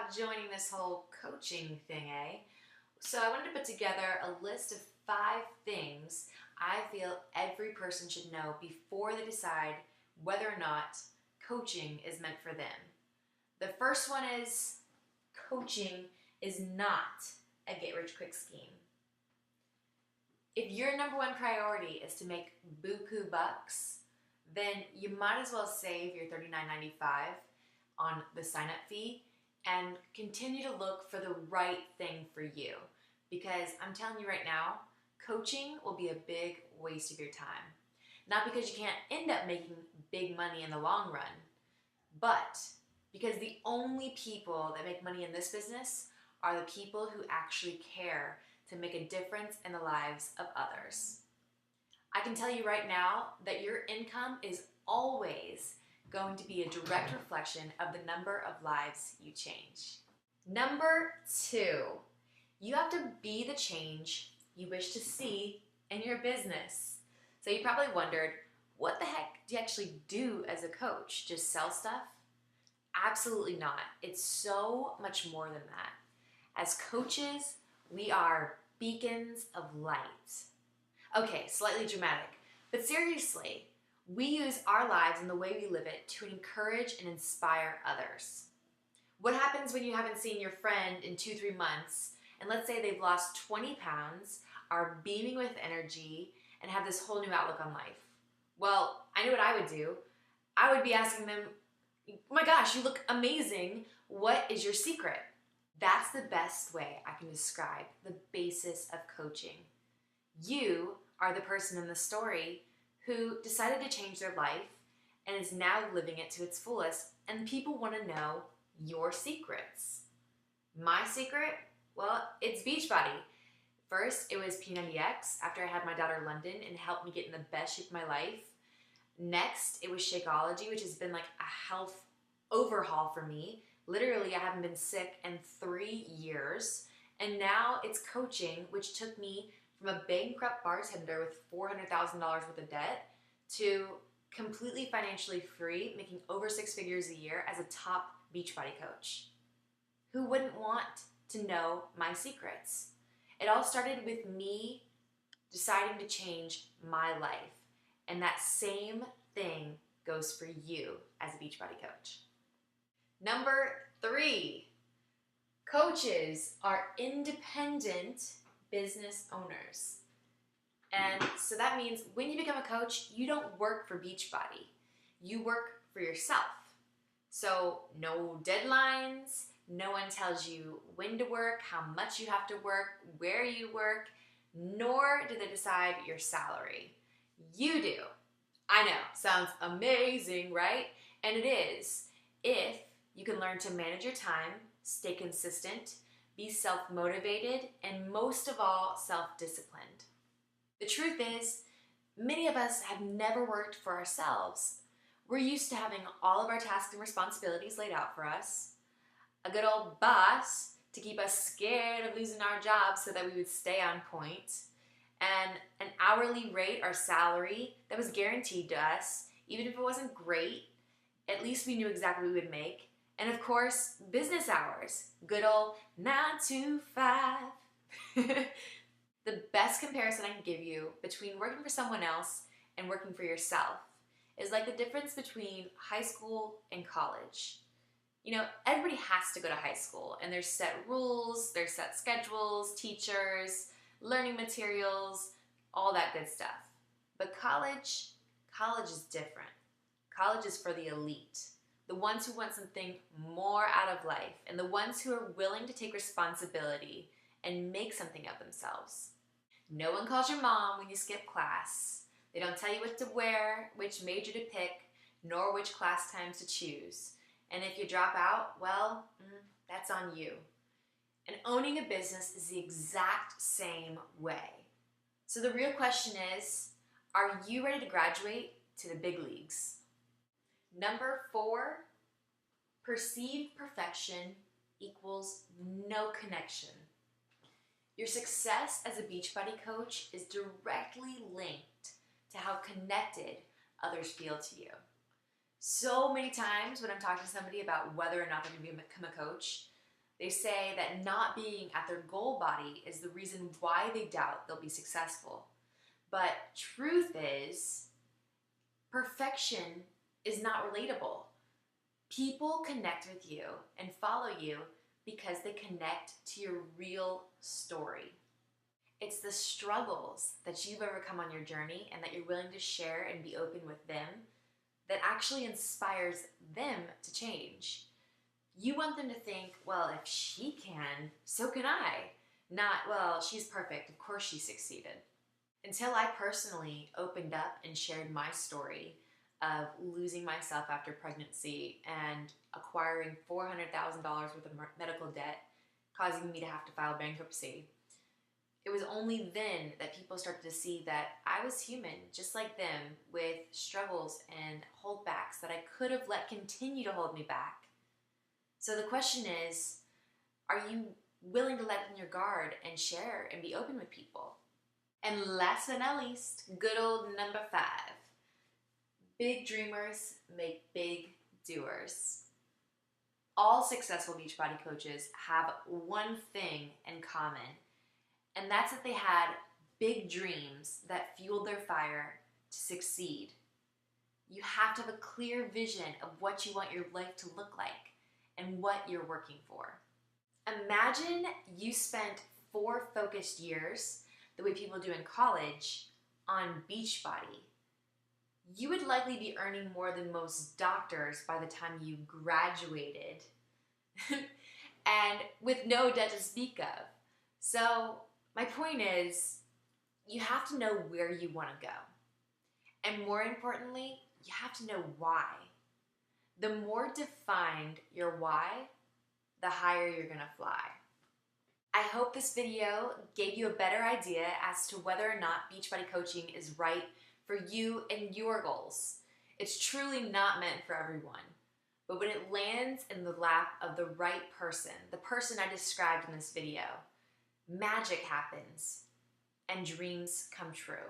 about joining this whole coaching thing, eh? So I wanted to put together a list of 5 things I feel every person should know before they decide whether or not coaching is meant for them. The first one is coaching is not a get-rich-quick scheme. If your number one priority is to make buku bucks, then you might as well save your $39.95 on the sign-up fee and continue to look for the right thing for you. Because I'm telling you right now, coaching will be a big waste of your time. Not because you can't end up making big money in the long run, but because the only people that make money in this business are the people who actually care to make a difference in the lives of others. I can tell you right now that your income is always going to be a direct reflection of the number of lives you change. Number 2, you have to be the change you wish to see in your business. So you probably wondered, what the heck do you actually do as a coach? Just sell stuff? Absolutely not. It's so much more than that. As coaches, we are beacons of light. Okay, slightly dramatic, but seriously, we use our lives and the way we live it to encourage and inspire others. What happens when you haven't seen your friend in 2-3 months, and let's say they've lost 20 pounds, are beaming with energy, and have this whole new outlook on life? Well, I know what I would do. I would be asking them, oh my gosh, you look amazing. What is your secret? That's the best way I can describe the basis of coaching. You are the person in the story who decided to change their life and is now living it to its fullest, and people want to know your secrets. My secret? Well, it's Beachbody. First, it was P90X after I had my daughter London and helped me get in the best shape of my life. Next, it was Shakeology, which has been like a health overhaul for me. Literally, I haven't been sick in 3 years. And now it's coaching, which took me from a bankrupt bartender with $400,000 worth of debt to completely financially free, making over 6 figures a year as a top Beachbody coach. Who wouldn't want to know my secrets? It all started with me deciding to change my life. And that same thing goes for you as a Beachbody coach. Number 3, coaches are independent business owners. And so that means when you become a coach, you don't work for Beachbody. You work for yourself. So no deadlines, no one tells you when to work, how much you have to work, where you work, nor do they decide your salary. You do. I know, sounds amazing, right? And it is, if you can learn to manage your time, stay consistent, be self-motivated, and most of all, self-disciplined. The truth is, many of us have never worked for ourselves. We're used to having all of our tasks and responsibilities laid out for us, a good old boss to keep us scared of losing our jobs so that we would stay on point, and an hourly rate or salary that was guaranteed to us, even if it wasn't great, at least we knew exactly what we would make. And of course, business hours, good old 9 to 5. The best comparison I can give you between working for someone else and working for yourself is like the difference between high school and college. You know, everybody has to go to high school, and there's set rules, there's set schedules, teachers, learning materials, all that good stuff. But college is different. College is for the elite, the ones who want something more out of life, and the ones who are willing to take responsibility and make something of themselves. No one calls your mom when you skip class. They don't tell you what to wear, which major to pick, nor which class times to choose. And if you drop out, well, that's on you. And owning a business is the exact same way. So the real question is, are you ready to graduate to the big leagues? Number 4, perceived perfection equals no connection. Your success as a Beachbody coach is directly linked to how connected others feel to you. So many times when I'm talking to somebody about whether or not they're going to become a coach, They say that not being at their goal body is the reason why they doubt they'll be successful. But truth is, perfection is not relatable. People connect with you and follow you because they connect to your real story. It's the struggles that you've overcome on your journey and that you're willing to share and be open with them that actually inspires them to change. You want them to think, well, if she can, so can I. Not, well, she's perfect, of course she succeeded. Until I personally opened up and shared my story of losing myself after pregnancy and acquiring $400,000 worth of medical debt, causing me to have to file bankruptcy, it was only then that people started to see that I was human, just like them, with struggles and holdbacks that I could have let continue to hold me back. So the question is, are you willing to let in your guard and share and be open with people? And last but not least, good old number 5. Big dreamers make big doers. All successful Beachbody coaches have one thing in common, and that's that they had big dreams that fueled their fire to succeed. You have to have a clear vision of what you want your life to look like and what you're working for. Imagine you spent 4 focused years, the way people do in college, on Beachbody. You would likely be earning more than most doctors by the time you graduated and with no debt to speak of. So my point is, you have to know where you want to go. And more importantly, you have to know why. The more defined your why, the higher you're going to fly. I hope this video gave you a better idea as to whether or not Beachbody coaching is right for you and your goals. It's truly not meant for everyone. But when it lands in the lap of the right person, the person I described in this video, magic happens and dreams come true.